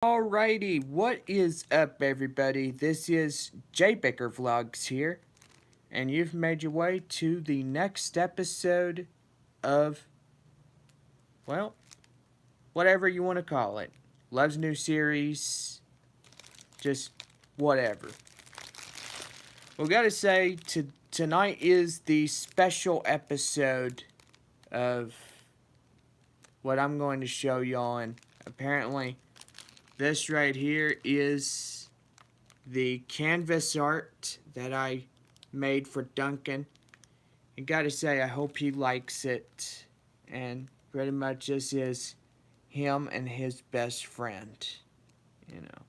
Alrighty, what is up, everybody? This is J Baker Vlogs here, and you've made your way to the next episode of, well, whatever you want to call it. Love's new series, just whatever. We gotta say, tonight is the special episode of what I'm going to show y'all, and apparently, this right here is the canvas art that I made for Duncan. I gotta say, I hope he likes it. And pretty much this is him and his best friend. You know.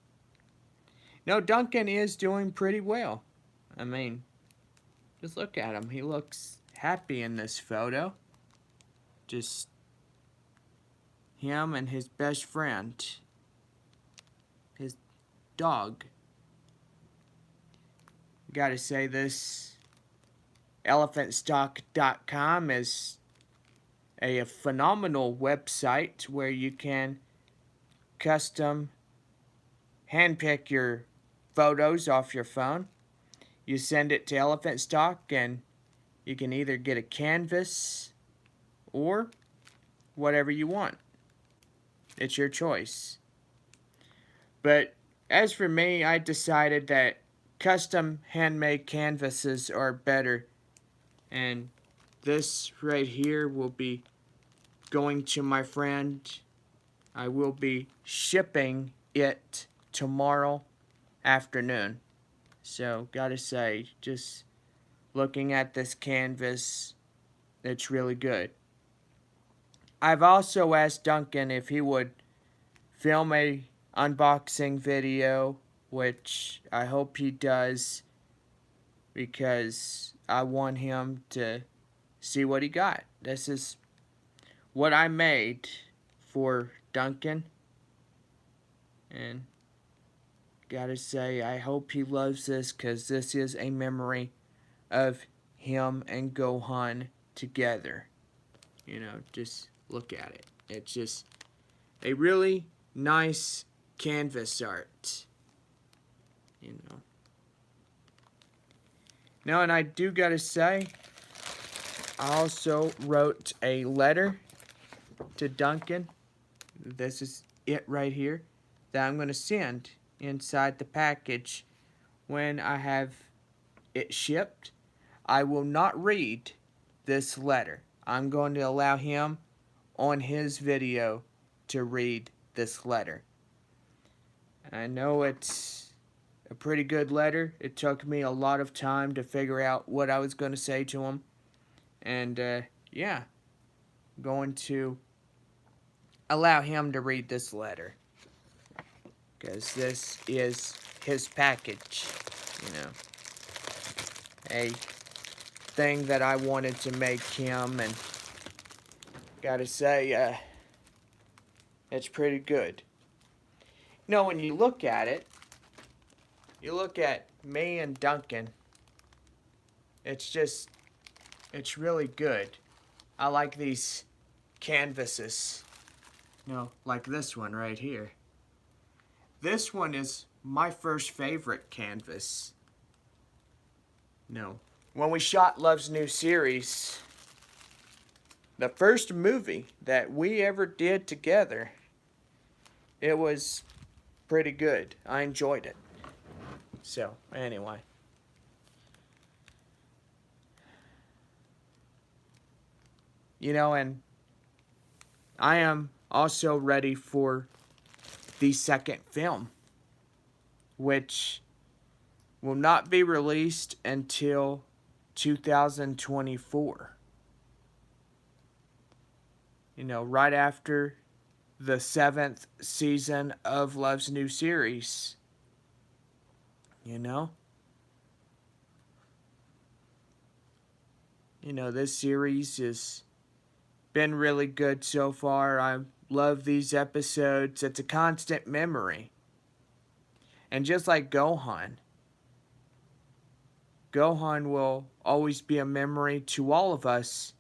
No, Duncan is doing pretty well. I mean, just look at him. He looks happy in this photo. Just him and his best friend. His dog. Gotta say, this elephantstock.com is a phenomenal website where you can custom handpick your photos off your phone. You send it to Elephant Stock and you can either get a canvas or whatever you want. It's your choice. But as for me, I decided that custom handmade canvases are better, and this right here will be going to my friend. I will be shipping it tomorrow afternoon. So gotta say, just looking at this canvas, it's really good. I've also asked Duncan if he would film a unboxing video, which I hope he does, because I want him to see what he got. This is what I made for Duncan, and gotta say, I hope he loves this, because this is a memory of him and Gohan together. You know, just look at it. It's just a really nice canvas art. You know. Now, and I do gotta say, I also wrote a letter to Duncan. This is it right here that I'm gonna send inside the package when I have it shipped. I will not read this letter. I'm going to allow him on his video to read this letter. I know it's a pretty good letter. It took me a lot of time to figure out what I was going to say to him. And yeah, I'm going to allow him to read this letter, because this is his package, you know. A thing that I wanted to make him, and gotta say, it's pretty good. You know, when you look at it, you look at me and Duncan, it's really good. I like these canvases, you know, like this one right here. This one is my first favorite canvas. No. When we shot Love's new series, the first movie that we ever did together, it was pretty good. I enjoyed it. So, anyway. You know, and I am also ready for the second film, which will not be released until 2024. You know, right after the 7th season of Love's new series. You know? You know, this series has been really good so far. I love these episodes. It's a constant memory. And just like Gohan will always be a memory to all of us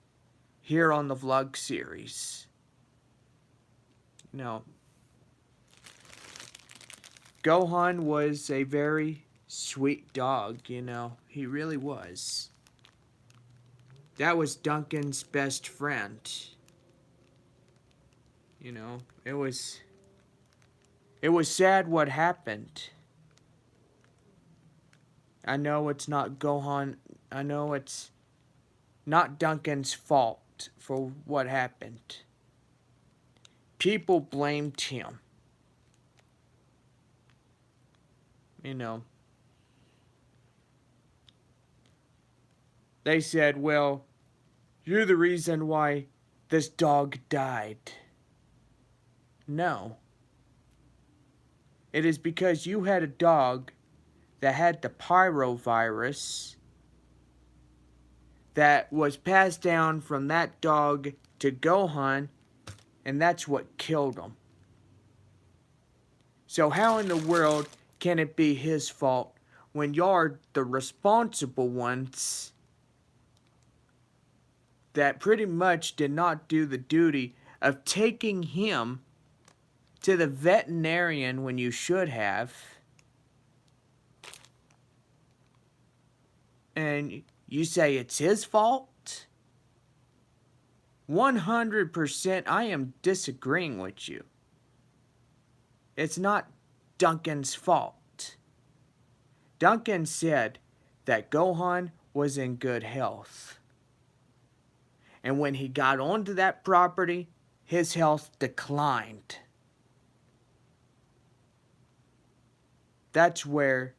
here on the vlog series. You know, Gohan was a very sweet dog, you know. He really was. That was Duncan's best friend. You know, it was sad what happened. I know it's not Gohan. I know it's not Duncan's fault for what happened. People blamed him. You know, they said, well, you're the reason why this dog died. No. It is because you had a dog that had the pyrovirus that was passed down from that dog to Gohan, and that's what killed him. So how in the world can it be his fault when you're the responsible ones that pretty much did not do the duty of taking him to the veterinarian when you should have? And you say it's his fault? 100% I am disagreeing with you. It's not Duncan's fault. Duncan said that Gohan was in good health. And when he got onto that property, his health declined. That's where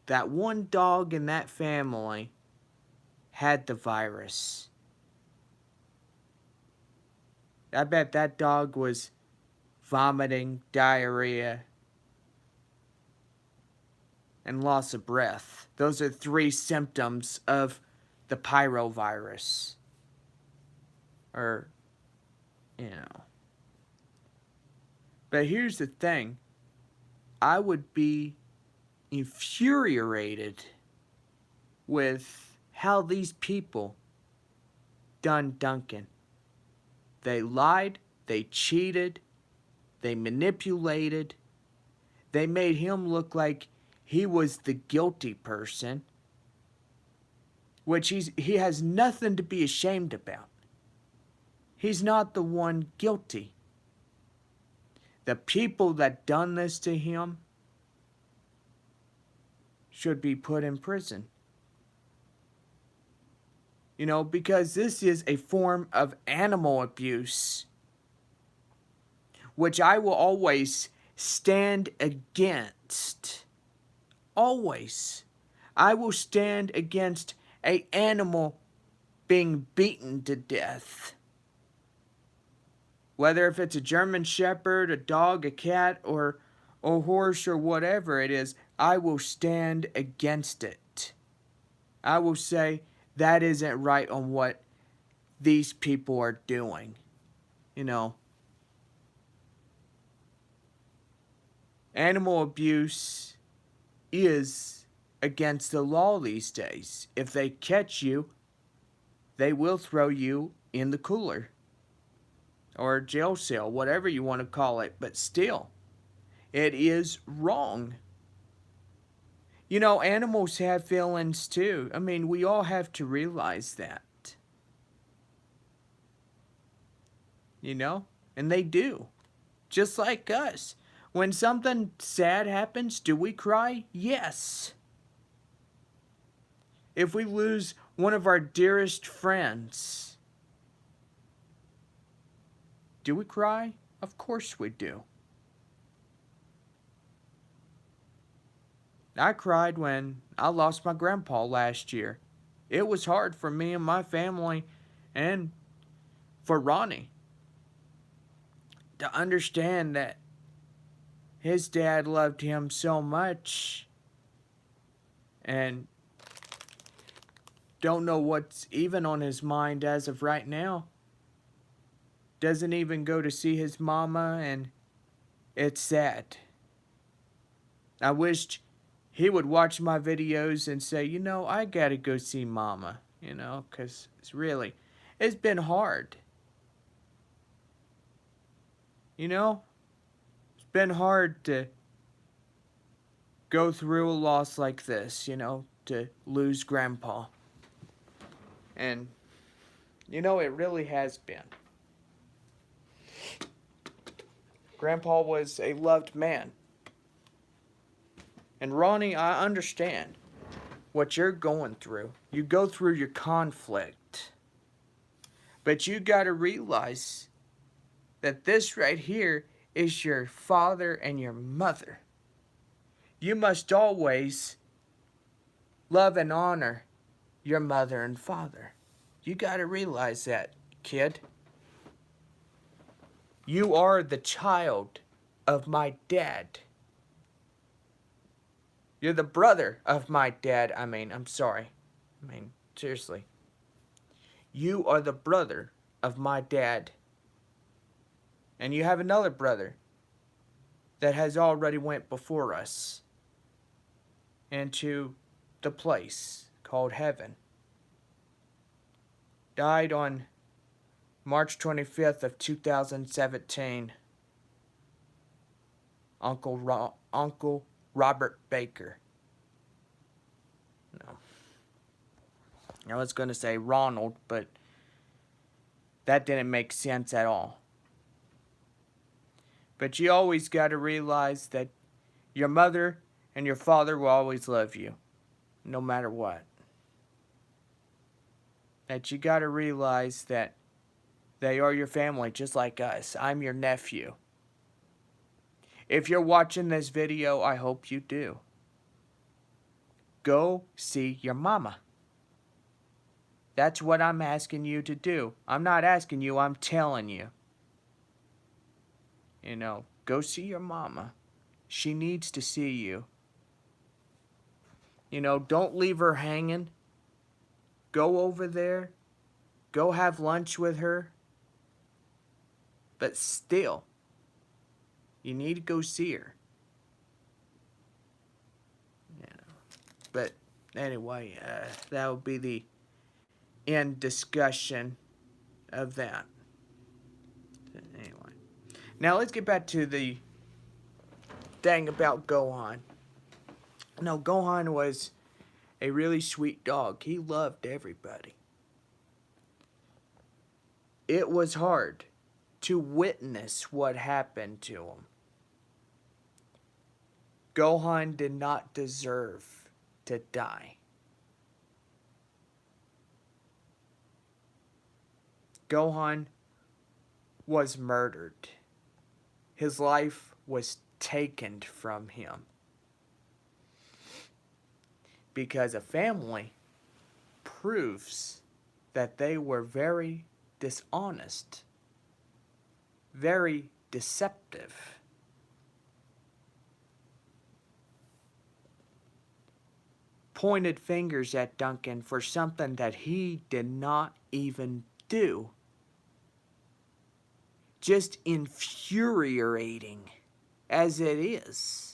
that one dog in that family had the virus. I bet that dog was vomiting, diarrhea, and loss of breath. Those are 3 symptoms of the pyrovirus. Or, you know. But here's the thing. I would be infuriated with how these people done Duncan. They lied, they cheated, they manipulated, they made him look like he was the guilty person, which he has nothing to be ashamed about. He's not the one guilty. The people that done this to him should be put in prison. You know, because this is a form of animal abuse, which I will always stand against. Always. I will stand against an animal being beaten to death. Whether if it's a German Shepherd, a dog, a cat, or a horse, or whatever it is, I will stand against it. I will say that isn't right on what these people are doing. You know, animal abuse is against the law these days. If they catch you, they will throw you in the cooler or jail cell, whatever you want to call it, but still, it is wrong. You know, animals have feelings too. I mean, we all have to realize that. You know? And they do. Just like us. When something sad happens, do we cry? Yes. If we lose one of our dearest friends, do we cry? Of course we do. I cried when I lost my grandpa last year. It was hard for me and my family and for Ronnie to understand that his dad loved him so much and don't know what's even on his mind as of right now. Doesn't even go to see his mama, and it's sad. I wished he would watch my videos and say, you know, I gotta go see mama, you know, because it's been hard. You know, it's been hard to go through a loss like this, to lose Grandpa. And, it really has been. Grandpa was a loved man. And Ronnie, I understand what you're going through. You go through your conflict. But you gotta realize that this right here is your father and your mother. You must always love and honor your mother and father. You gotta realize that, kid. You are the child of my dad. You're the brother of my dad. I'm sorry. Seriously. You are the brother of my dad. And you have another brother that has already went before us into the place called heaven. Died on March 25th of 2017. Uncle Robert Baker. No. I was going to say Ronald, but that didn't make sense at all. But you always got to realize that your mother and your father will always love you, no matter what. That you got to realize that they are your family, just like us. I'm your nephew. If you're watching this video, I hope you do. Go see your mama. That's what I'm asking you to do. I'm not asking you, I'm telling you. Go see your mama. She needs to see you. Don't leave her hanging. Go over there. Go have lunch with her. But still, you need to go see her. But anyway, that would be the end discussion of that. Anyway. Now let's get back to the thing about Gohan. Now, Gohan was a really sweet dog. He loved everybody. It was hard to witness what happened to him. Gohan did not deserve to die. Gohan was murdered. His life was taken from him. Because a family proves that they were very dishonest, very deceptive. Pointed fingers at Duncan for something that he did not even do. Just infuriating as it is.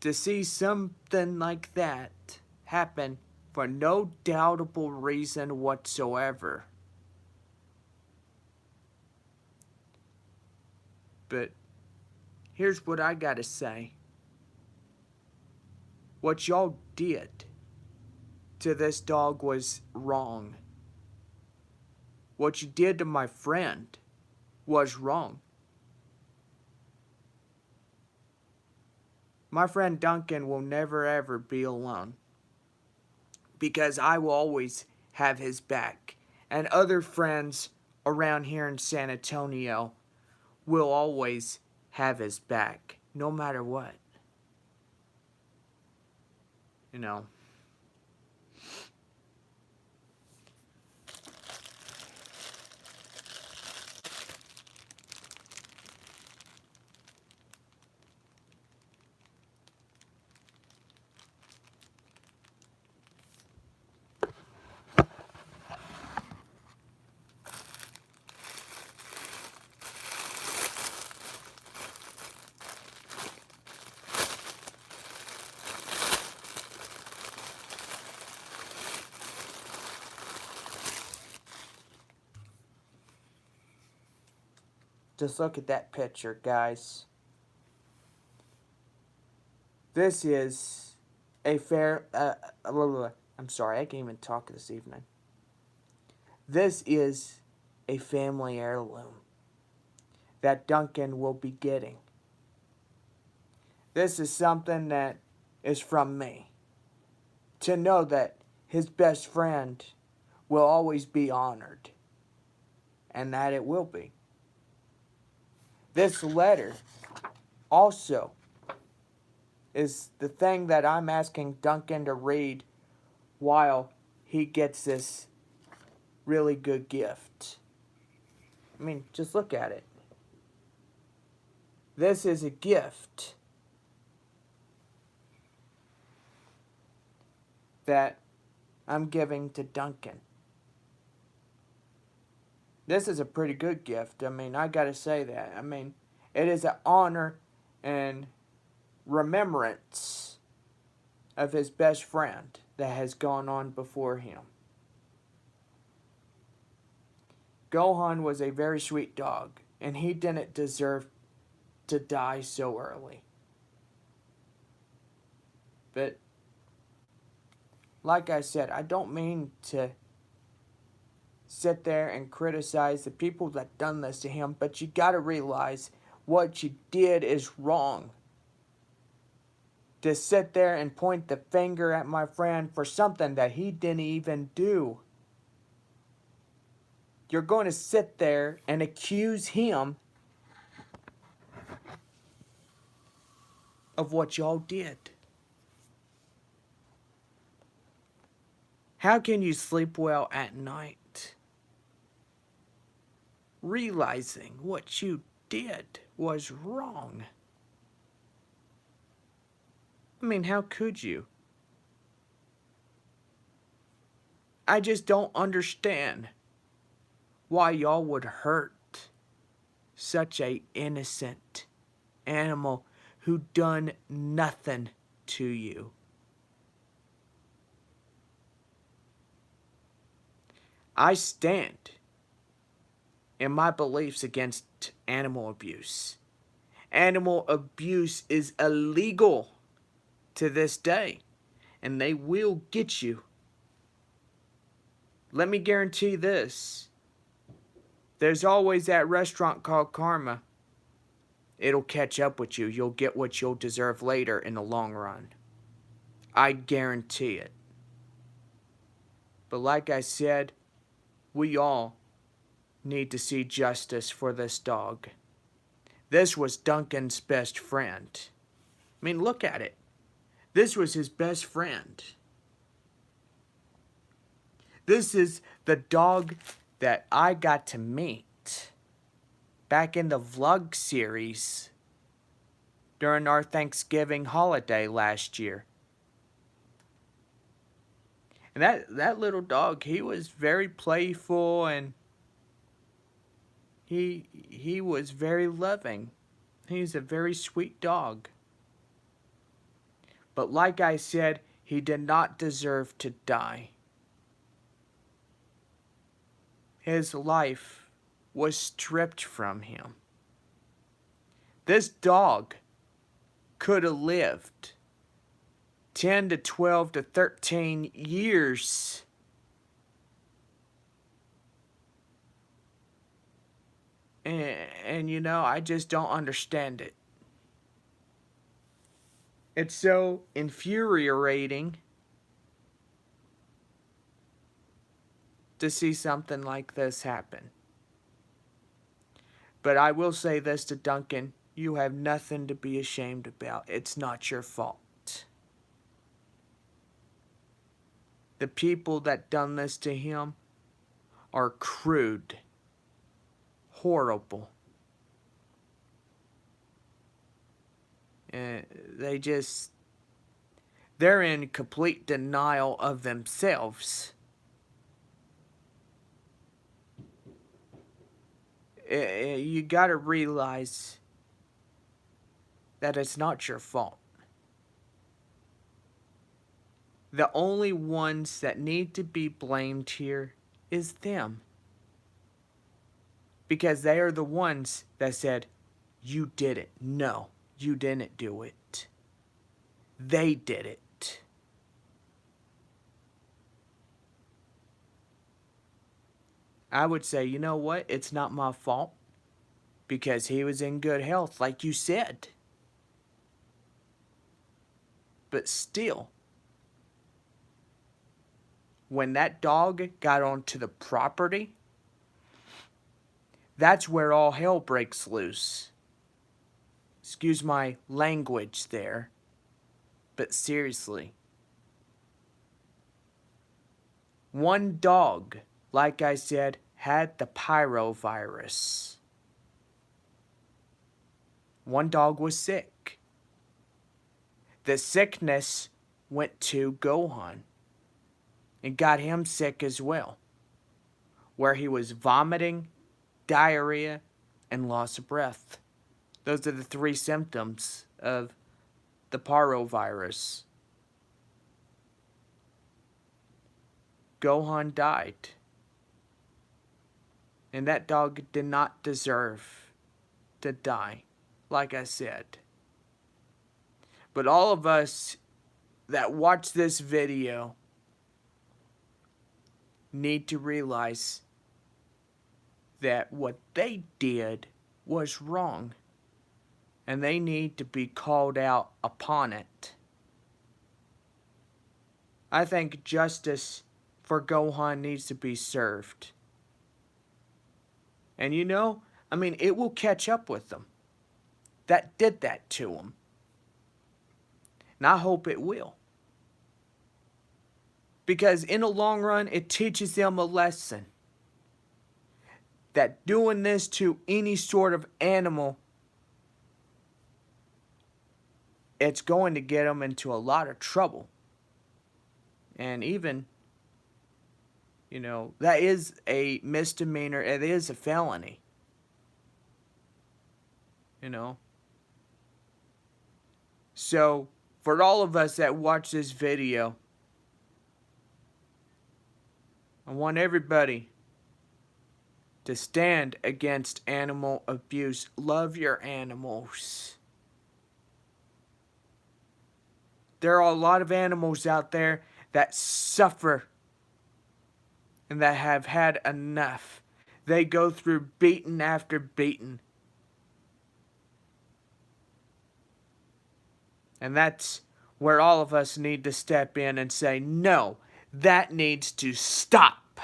To see something like that happen for no doubtable reason whatsoever. But here's what I gotta say. What y'all did to this dog was wrong. What you did to my friend was wrong. My friend Duncan will never ever be alone. Because I will always have his back. And other friends around here in San Antonio will always have his back. No matter what. Just look at that picture, guys. This is a I'm sorry, I can't even talk this evening. This is a family heirloom that Duncan will be getting. This is something that is from me. To know that his best friend will always be honored. And that it will be. This letter also is the thing that I'm asking Duncan to read while he gets this really good gift. I mean, just look at it. This is a gift that I'm giving to Duncan. This is a pretty good gift. I mean, I gotta say that. I mean, it is an honor and remembrance of his best friend that has gone on before him. Gohan was a very sweet dog, and he didn't deserve to die so early. But, like I said, I don't mean to sit there and criticize the people that done this to him, but you gotta realize what you did is wrong. To sit there and point the finger at my friend for something that he didn't even do. You're going to sit there and accuse him of what y'all did. How can you sleep well at night, realizing what you did was wrong? I mean, how could you? I just don't understand why y'all would hurt such a innocent animal who done nothing to you. I stand in my beliefs against animal abuse. Animal abuse is illegal to this day, and they will get you. Let me guarantee this. There's always that restaurant called karma. It'll catch up with you. You'll get what you'll deserve later in the long run. I guarantee it. But like I said, we all need to see justice for this dog. This was Duncan's best friend. I mean, look at it. This was his best friend. This is the dog that I got to meet back in the vlog series during our Thanksgiving holiday last year. And that little dog, he was very playful, and he was very loving. He's a very sweet dog. But like I said, he did not deserve to die. His life was stripped from him. This dog could have lived 10 to 12 to 13 years. And you know, I just don't understand it. It's so infuriating to see something like this happen. But I will say this to Duncan, you have nothing to be ashamed about. It's not your fault. The people that done this to him are crude, horrible. They're in complete denial of themselves. You gotta realize that it's not your fault. The only ones that need to be blamed here is them. because they are the ones that said, you did it. No, you didn't do it. They did it. I would say, you know what? It's not my fault because he was in good health, like you said. But still, when that dog got onto the property, that's where all hell breaks loose. Excuse my language there, but seriously. One dog, like I said, had the pyrovirus. One dog was sick. The sickness went to Gohan and got him sick as well, where he was vomiting, diarrhea, and loss of breath. Those are the 3 symptoms of the parvovirus. Gohan died. And that dog did not deserve to die, like I said. But all of us that watch this video need to realize that what they did was wrong. And they need to be called out upon it. I think justice for Gohan needs to be served. And you know, I mean, it will catch up with them. That did that to them. And I hope it will. Because in the long run, it teaches them a lesson. That doing this to any sort of animal, it's going to get them into a lot of trouble. And even, you know, that is a misdemeanor. It is a felony. You know. So, for all of us that watch this video, I want everybody to stand against animal abuse. Love your animals. There are a lot of animals out there that suffer and that have had enough. They go through beating after beating. And that's where all of us need to step in and say, no, that needs to stop.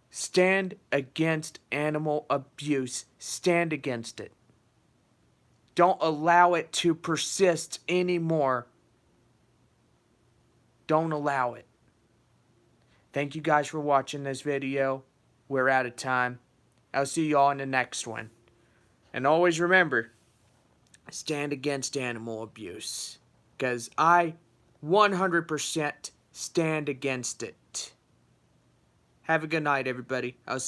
Stand against animal abuse. Stand against it. Don't allow it to persist anymore. Don't allow it. Thank you guys for watching this video. We're out of time. I'll see you all in the next one. And always remember, stand against animal abuse. Because I 100% stand against it. Have a good night, everybody. I'll see you.